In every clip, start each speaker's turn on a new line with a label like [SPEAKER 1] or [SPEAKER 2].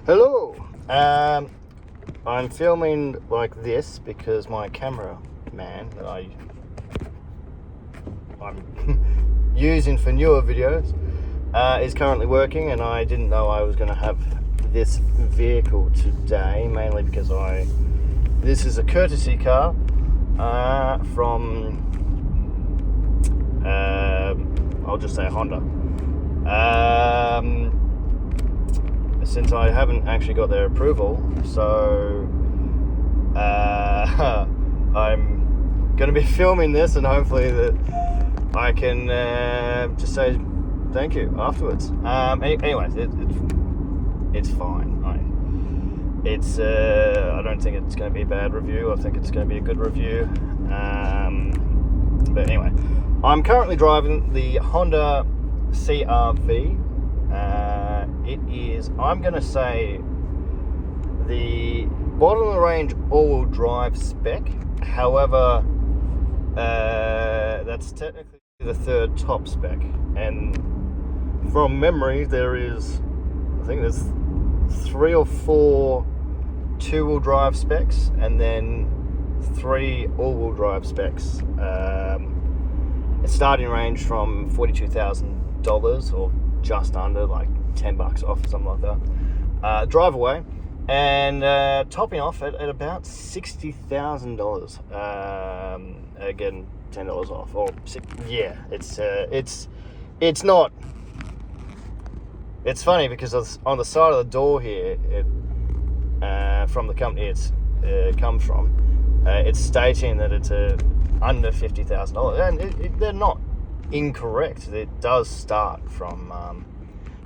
[SPEAKER 1] Hello. I'm filming like this because my camera man that I'm using for newer videos is currently working, and I didn't know I was going to have this vehicle today, mainly because this is a courtesy car from I'll just say Honda. Since I haven't actually got their approval, so I'm going to be filming this, and hopefully that I can just say thank you afterwards. Anyways, it's fine. I don't think it's going to be a bad review. I think it's going to be a good review. But anyway, I'm currently driving the Honda CRV. It is, I'm going to say, the bottom of the range all-wheel drive spec. However, that's technically the third top spec. And from memory, I think there's 3 or 4 two-wheel drive specs, and then 3 all-wheel drive specs. A starting range from $42,000 or just under, like $10 off or something like that. Drive away, and topping off at about $60,000. Again, $10 off, or yeah, it's not. It's funny because on the side of the door here, from the company it comes from, it's stating that it's under $50,000, and they're not incorrect. It does start from,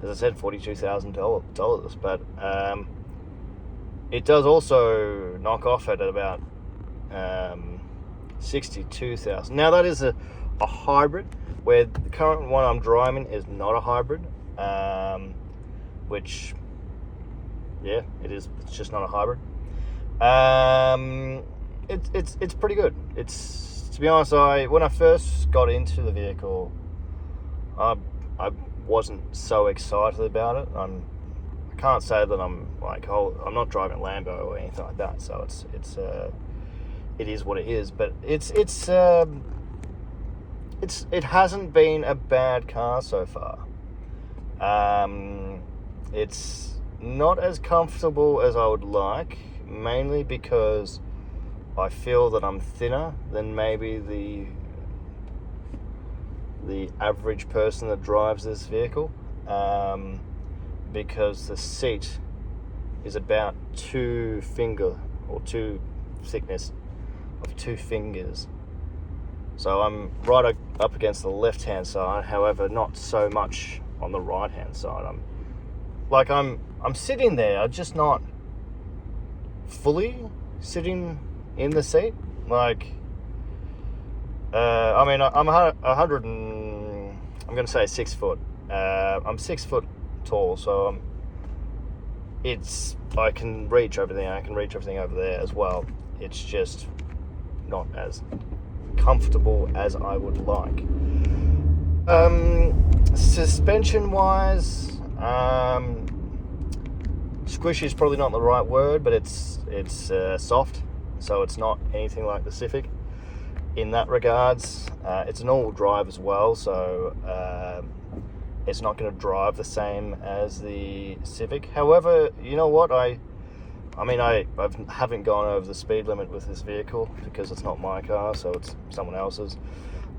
[SPEAKER 1] as I said, $42,000, but it does also knock off at about $62,000. Now that is a hybrid, where the current one I'm driving is not a hybrid, which, yeah, it is. It's just not a hybrid. It's pretty good. To be honest, when I first got into the vehicle, I wasn't so excited about it. I can't say that I'm I'm not driving a Lambo or anything like that. So it is what it is. But it hasn't been a bad car so far. It's not as comfortable as I would like, mainly because I feel that I'm thinner than maybe the average person that drives this vehicle, because the seat is about 2 thickness of 2 fingers. So I'm right up against the left-hand side, however, not so much on the right-hand side. I'm sitting there, I'm just not fully sitting in the seat. I'm 100 and I'm going to say 6 foot. I'm 6 foot tall, so I can reach everything. I can reach everything over there as well. It's just not as comfortable as I would like. Suspension wise, squishy is probably not the right word, but it's soft, so it's not anything like the Civic in that regards. It's an all-wheel drive as well, so it's not going to drive the same as the Civic. However, you know what, I haven't gone over the speed limit with this vehicle because it's not my car, so it's someone else's.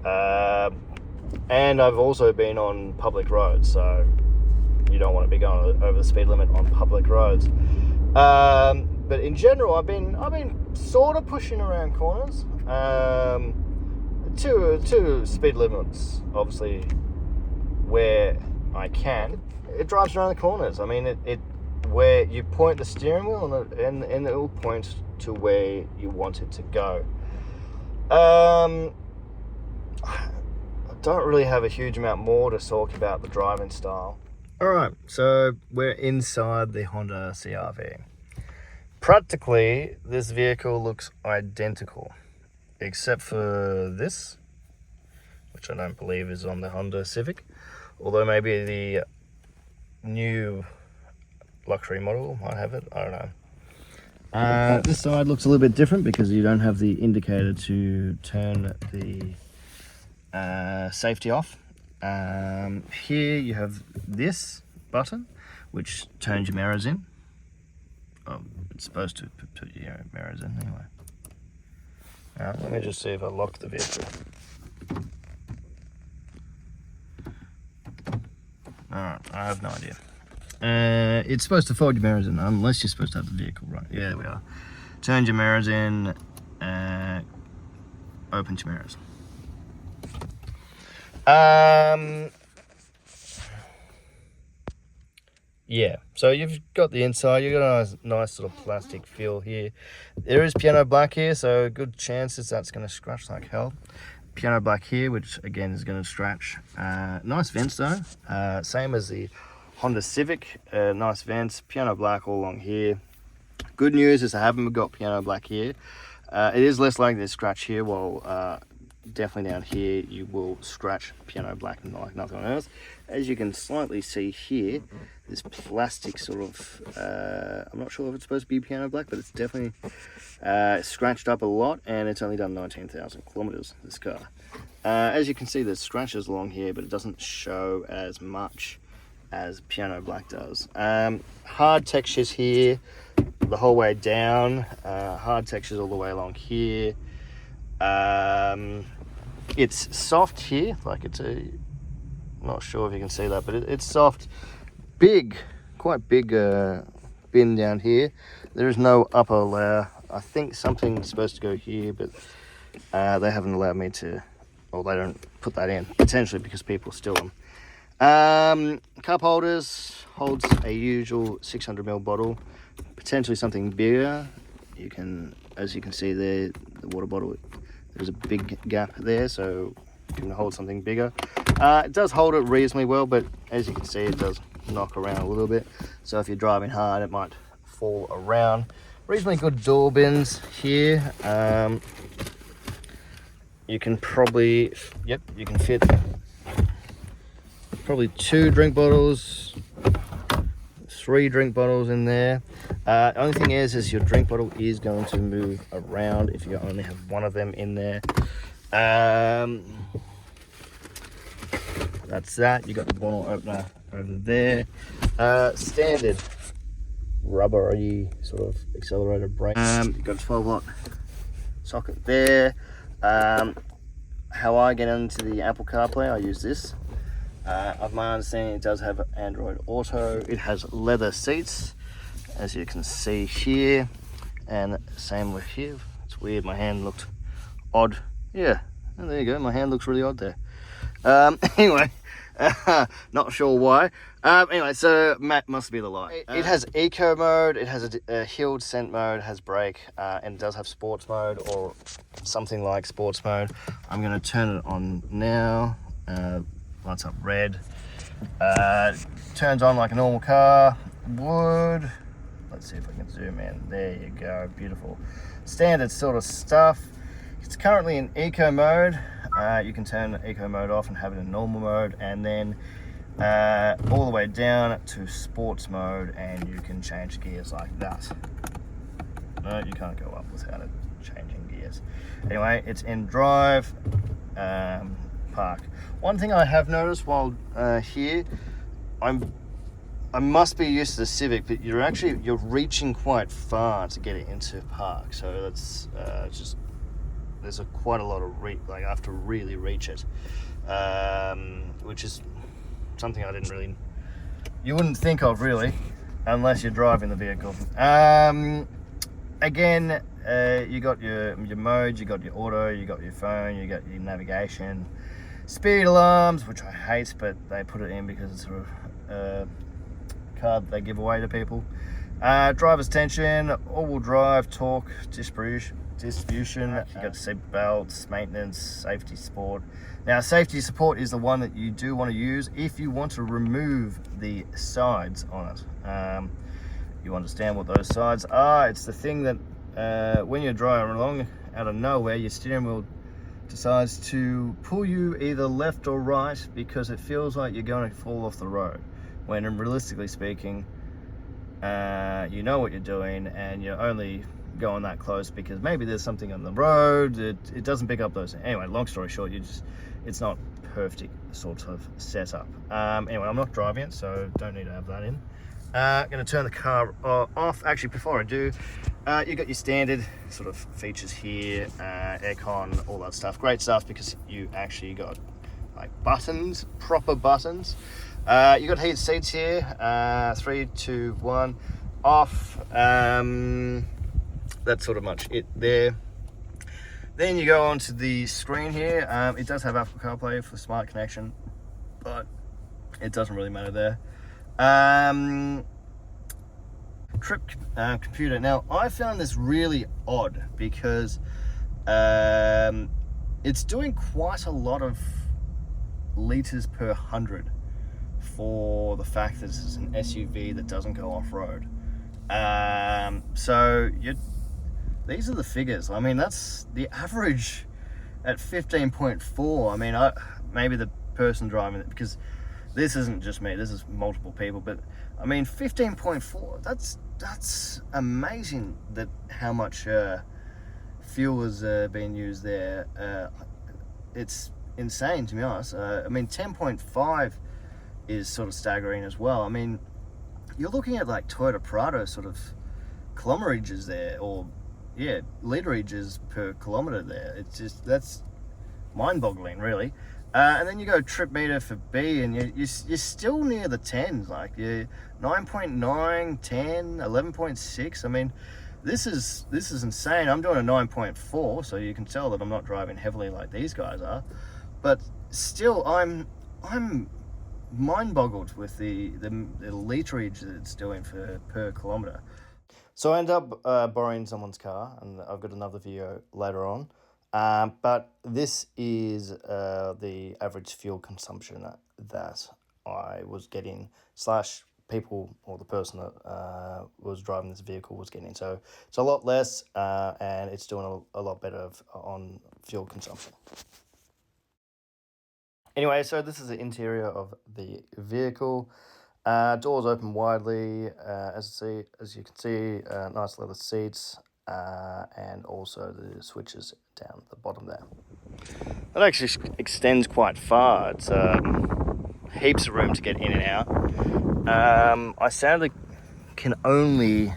[SPEAKER 1] And I've also been on public roads, so you don't want to be going over the speed limit on public roads. But in general, I've been sort of pushing around corners. To speed limits, obviously, where I can. It drives around the corners. I mean, it where you point the steering wheel and it will point to where you want it to go. I don't really have a huge amount more to talk about the driving style. Alright, so we're inside the Honda CRV. Practically, this vehicle looks identical, except for this, which I don't believe is on the Honda Civic, although maybe the new luxury model might have it, I don't know. This side looks a little bit different because you don't have the indicator to turn the safety off. Here you have this button which turns your mirrors in. Oh, it's supposed to put your mirrors in anyway. Let me just see if I lock the vehicle. Alright, I have no idea. It's supposed to fold your mirrors in unless you're supposed to have the vehicle right. Yeah, there we are. Turns your mirrors in, opens your mirrors. Yeah, so you've got the inside, you've got a nice sort of plastic feel here. There is piano black here, so good chances that's going to scratch like hell. Piano black here, which again is going to scratch. Nice vents though, same as the Honda Civic, nice vents, piano black all along here. Good news is I haven't got piano black here. It is less likely to scratch here, while definitely down here you will scratch piano black like nothing on earth. As you can slightly see here, this plastic sort of, I'm not sure if it's supposed to be piano black, but it's definitely scratched up a lot, and it's only done 19,000 kilometers, this car. As you can see, there's scratches along here, but it doesn't show as much as piano black does. Hard textures here the whole way down, hard textures all the way along here. It's soft here, like it's not sure if you can see that, but it's soft. Big, quite big bin down here. There is no upper layer. I think something's supposed to go here, but they haven't allowed me to, or they don't put that in, potentially because people steal them. Cup holders, holds a usual 600ml bottle, potentially something bigger. You can, as you can see there, the water bottle, there's a big gap there, so you can hold something bigger. It does hold it reasonably well, but as you can see, it does knock around a little bit. So if you're driving hard, it might fall around. Reasonably good door bins here. You can probably, yep, you can fit probably 2 drink bottles, 3 drink bottles in there. Only thing is your drink bottle is going to move around if you only have one of them in there. That's that. You got the bottle opener over there. Standard rubbery sort of accelerator brake. You've got a 12-volt socket there. How I get into the Apple CarPlay, I use this. Of my understanding, it does have Android Auto. It has leather seats, as you can see here, and same with here. It's weird, my hand looked odd. Yeah, and there you go, my hand looks really odd there. Anyway, not sure why. Anyway, so Matt must be the light. It has eco mode, it has a hill descent mode, has brake, and it does have sports mode or something like sports mode. I'm going to turn it on now. Lights up red. Turns on like a normal car would. Let's see if I can zoom in. There you go, beautiful. Standard sort of stuff. It's currently in eco mode. You can turn eco mode off and have it in normal mode, and then all the way down to sports mode, and you can change gears like that. No, you can't go up without it changing gears. Anyway, it's in drive, park. One thing I have noticed while here, I must be used to the Civic, but you're reaching quite far to get it into park. So that's just, there's quite a lot of I have to really reach it, which is something I didn't really, you wouldn't think of really, unless you're driving the vehicle. Again, you got your modes, you got your auto, you got your phone, you got your navigation, speed alarms, which I hate, but they put it in because it's sort of card they give away to people. Driver's attention, all-wheel drive, torque, distribution. You got seat belts, maintenance, safety support. Now, safety support is the one that you do want to use if you want to remove the sides on it. You understand what those sides are. It's the thing that when you're driving along out of nowhere, your steering wheel decides to pull you either left or right because it feels like you're going to fall off the road, when realistically speaking, you know what you're doing, and you're only going that close because maybe there's something on the road. It doesn't pick up those. Anyway, long story short, it's not perfect sort of setup. Anyway, I'm not driving it, so don't need to have that in. Going to turn the car off. Actually, before I do, you got your standard sort of features here, aircon, all that stuff. Great stuff because you actually got like buttons, proper buttons. You got heated seats here. 3, 2, 1, off. That's sort of much it there. Then you go onto the screen here. It does have Apple CarPlay for smart connection, but it doesn't really matter there. Trip computer. Now, I found this really odd because it's doing quite a lot of liters per 100 for the fact that this is an SUV that doesn't go off-road. So these are the figures. I mean, that's the average at 15.4. I mean, maybe the person driving it, because this isn't just me, this is multiple people, but I mean 15.4, that's amazing that how much fuel is being used there. It's insane, to be honest. I mean 10.5 is sort of staggering as well. I mean, you're looking at like Toyota Prado sort of kilometerages there, or yeah, literages per kilometer there. It's just, that's mind-boggling, really. And then you go trip meter for B, and you're still near the 10s, like you're 9.9, 10, 11.6. I mean, this is insane. I'm doing a 9.4, so you can tell that I'm not driving heavily like these guys are. But still, I'm mind-boggled with the literage that it's doing per kilometer. So I end up borrowing someone's car, and I've got another video later on. But this is the average fuel consumption that I was getting, / people, or the person that was driving this vehicle was getting. So it's a lot less, and it's doing a lot better on fuel consumption. Anyway, so this is the interior of the vehicle. Doors open widely, as you can see, nice leather seats, and also the switches down the bottom there. That actually extends quite far. It's heaps of room to get in and out. I sadly can only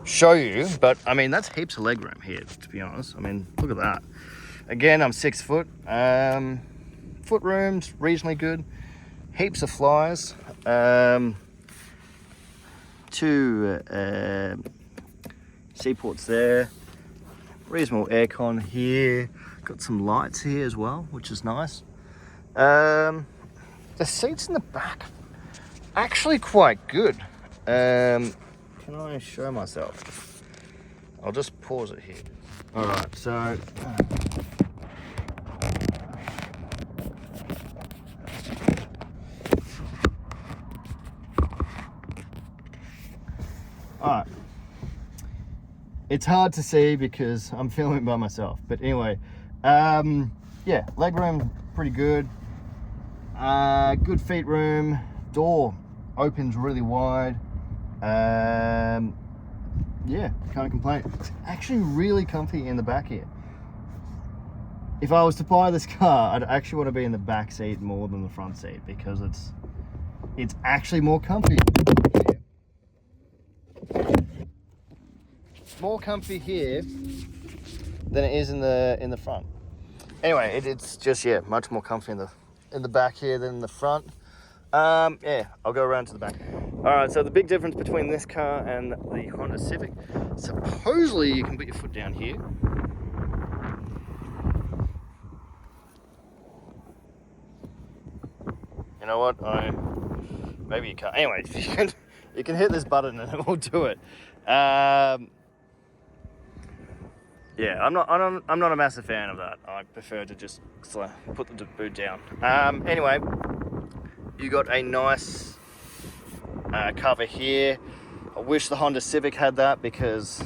[SPEAKER 1] show you, but I mean that's heaps of leg room here, to be honest. I mean, look at that. Again, I'm 6 foot. Foot room's reasonably good. Heaps of flyers. 2 seaports there. Reasonable aircon here. Got some lights here as well, which is nice. The seats in the back, actually quite good. Can I show myself? I'll just pause it here. All right, so alright, it's hard to see because I'm filming by myself, but anyway, yeah, legroom pretty good. Good feet room. Door opens really wide. Yeah, can't complain. It's actually really comfy in the back here. If I was to buy this car, I'd actually want to be in the back seat more than the front seat, because it's actually more comfy. It's more comfy here than it is in the front. Anyway, it's just, yeah, much more comfy in the back here than in the front. Yeah, I'll go around to the back. All right, so the big difference between this car and the Honda Civic, supposedly you can put your foot down here. You know what? Maybe you can't. Anyway, you can hit this button and it will do it. Yeah, I'm not a massive fan of that. I prefer to just put the boot down. Anyway, you got a nice cover here. I wish the Honda Civic had that, because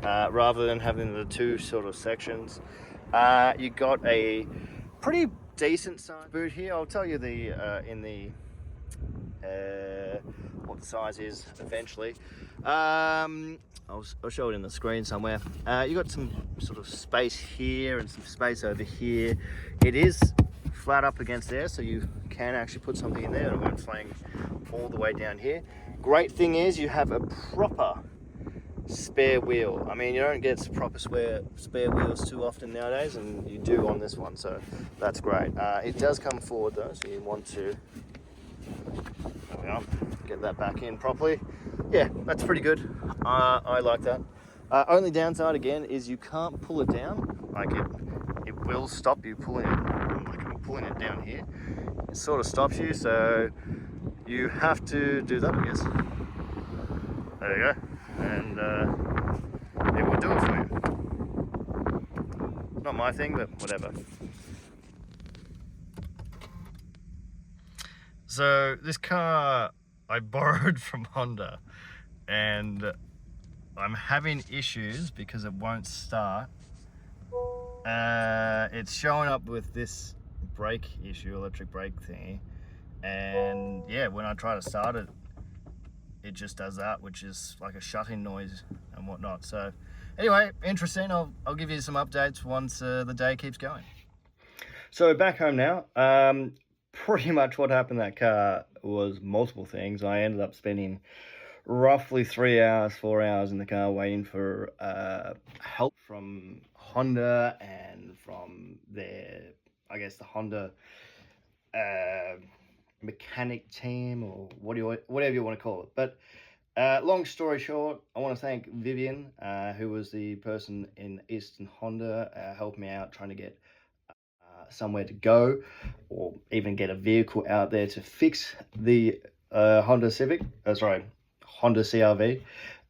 [SPEAKER 1] rather than having the 2 sort of sections, you got a pretty decent sized boot here. I'll tell you the what the size is eventually. I'll show it in the screen somewhere. You got some sort of space here and some space over here. It is flat up against there, so you can actually put something in there. It won't fling all the way down here. Great thing is you have a proper spare wheel. I mean, you don't get proper spare wheels too often nowadays, and you do on this one, so that's great. It does come forward though, so you want to, there we are, get that back in properly. Yeah, that's pretty good. I like that. Only downside again is you can't pull it down. Like it will stop you pulling it. Like I'm pulling it down here. It sort of stops you, so you have to do that, I guess. There you go. And it will do it for you. Not my thing, but whatever. So this car I borrowed from Honda, and I'm having issues because it won't start. It's showing up with this brake issue, electric brake thingy, and yeah, when I try to start it, it just does that, which is like a shutting noise and whatnot. So anyway, interesting. I'll give you some updates once the day keeps going. So back home now. Pretty much what happened in that car was multiple things. I ended up spending roughly 4 hours in the car waiting for help from Honda and from their, I guess, the Honda mechanic team, or whatever you want to call it. But long story short, I want to thank Vivian, who was the person in Eastern Honda, helped me out trying to get somewhere to go, or even get a vehicle out there to fix the Honda CRV.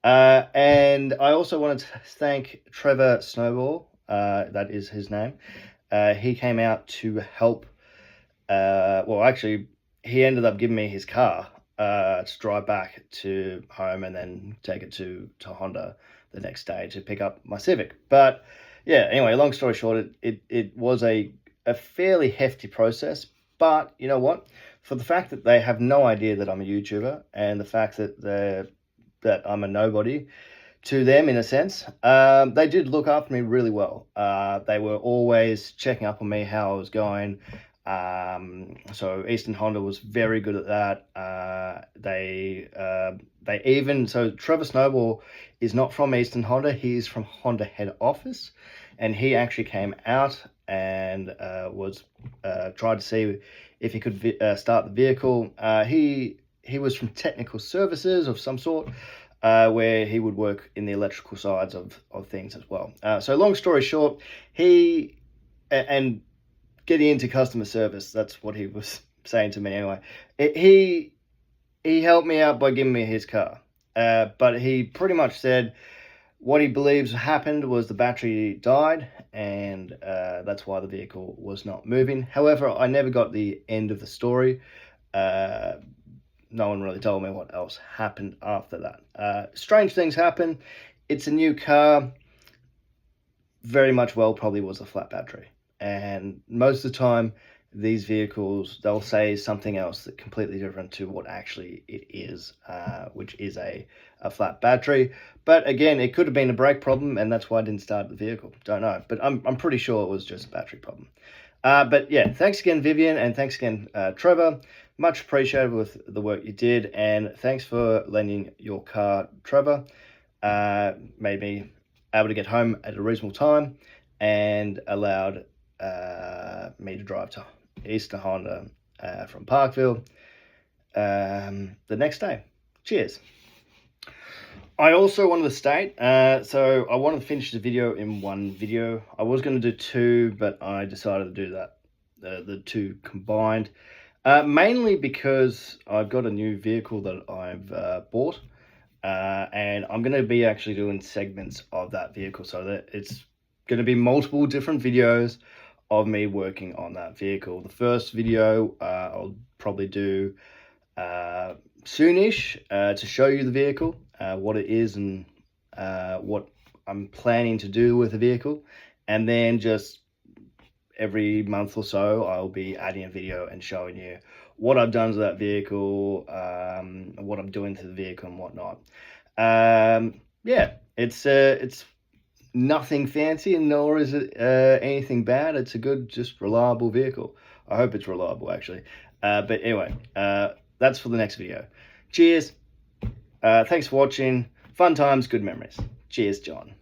[SPEAKER 1] And I also wanted to thank Trevor Snowball, that is his name. He came out to help. Well, actually, he ended up giving me his car to drive back to home and then take it to Honda the next day to pick up my Civic. But yeah, anyway, long story short, it was a fairly hefty process. But you know what? For the fact that they have no idea that I'm a YouTuber, and the fact that I'm a nobody to them in a sense, they did look after me really well. They were always checking up on me, how I was going. So Eastern Honda was very good at that. They even, so Trevor Snowball is not from Eastern Honda, he's from Honda head office, and he actually came out and was tried to see if he could start the vehicle. He was from technical services of some sort, where he would work in the electrical sides of things as well. So long story short, and getting into customer service, that's what he was saying to me anyway. He helped me out by giving me his car, but he pretty much said what he believes happened was the battery died, and that's why the vehicle was not moving. However, I never got the end of the story. No one really told me what else happened after that. Strange things happen. It's a new car. Very much probably was a flat battery. And most of the time, these vehicles, they'll say something else that completely different to what actually it is, which is a flat battery. But again, it could have been a brake problem, and that's why I didn't start the vehicle. Don't know, but I'm pretty sure it was just a battery problem. But yeah, thanks again, Vivian, and thanks again, Trevor. Much appreciated with the work you did, and thanks for lending your car, Trevor. Made me able to get home at a reasonable time, and allowed me to drive to Eastern Honda from Parkville the next day. Cheers. I also wanted to state, so I wanted to finish the video in one video. I was going to do two, but I decided to do that, the two combined, mainly because I've got a new vehicle that I've bought, and I'm going to be actually doing segments of that vehicle, so that it's going to be multiple different videos of me working on that vehicle. The first video I'll probably do soonish to show you the vehicle, what it is, and what I'm planning to do with the vehicle, and then just every month or so, I'll be adding a video and showing you what I've done to that vehicle, what I'm doing to the vehicle and whatnot. Yeah, it's nothing fancy, and nor is it anything bad. It's a good, just reliable vehicle. I hope it's reliable, actually. But anyway, that's for the next video. Cheers. Thanks for watching. Fun times, good memories. Cheers, John.